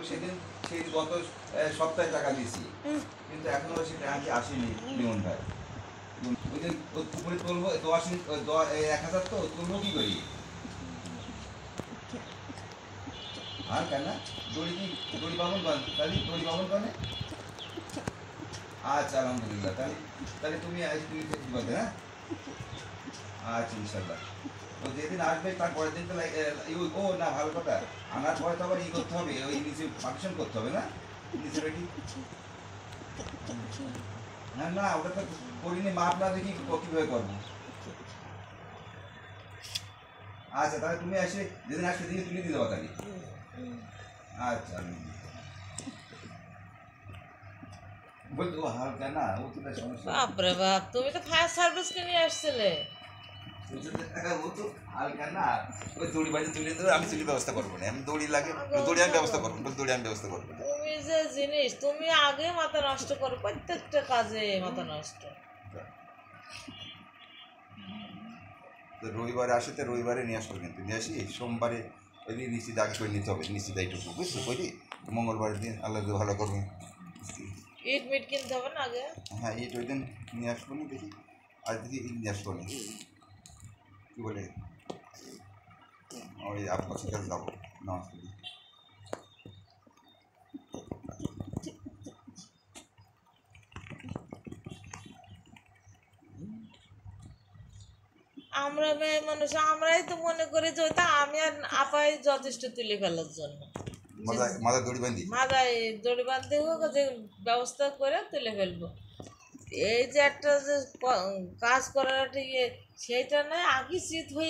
সেদিন সেই গত সপ্তাহে টাকা দিয়েছি, কিন্তু এখনো সে টাকা আসেনি লিমন ভাই। ওই যে পুকুরে তুলবো 10,000 তো তুলবো কি করি? আর কেন দড়ি কি দড়ি পাবন করেন তাহলে দড়ি পাবন করেন? আচ্ছা আলহামদুলিল্লাহ। তাহলে তাহলে তুমি তুমি কি করবে? হ্যাঁ আচ্ছা ইনশাল্লাহ। তো যেদিন আসবে তার পরের দিন তো ও না, ভালো কথা, আনার পরে তো আবার ই করতে হবে, ওই নিচে পার্টিশন করতে হবে না নিচে রেডি। না না, ওটা তো করিনি, মাপ না দেখি কীভাবে করবো। আচ্ছা তাহলে তুমি এসে যেদিন আসবে সেদিন তুলে দিয়ে দেবো তাহলে। আচ্ছা বলতো হালকা না, ও তো সমস্যা। বাপরে বাপ, তুমি তো ফায়ার সার্ভিস কে নিয়ে আসছিলে। ও তো হালকা না, ওই দড়ি বাড়ি তুলে দেবে, আমি তুলি ব্যবস্থা করবো না, আমি দড়ি লাগে দড়ি আমি ব্যবস্থা করবো, দড়ি আমি ব্যবস্থা করবো। তুমি যে জিনিস, তুমি আগে মাথা নষ্ট করো, প্রত্যেকটা কাজে মাথা নষ্ট। তো রবিবারে আসে, তো রবিবারে নিয়ে আসবো, কিন্তু নিয়ে আসি সোমবারে ওই দিন নিশ্চিত আগে করে নিতে হবে, নিশ্চিত এইটুকু বুঝছো করি, মঙ্গলবারের দিন আল্লাহ ভালো করবে। ইট মিট কিনতে হবে না আগে? হ্যাঁ ইট ওই দিন নিয়ে আসবো না, দেখি আজ দেখি ইট নিয়ে আসবো না, কী বলে ওই আব্বাসের কাছে যাবো নামাজ পড়ি। আমরা মেয়ে মানুষ, আমরাই তো মনে করি যে ওইটা আমি আর আপাই যথেষ্ট তুলে ফেলার জন্য। মাথা দড়ি বান্ধি, মাথায় দড়ি বাঁধতে হোক, যে ব্যবস্থা করে তুলে ফেলবো। এই যে একটা যে কাজ করার একটা ইয়ে, সেইটা নয় আগে শীত হয়ে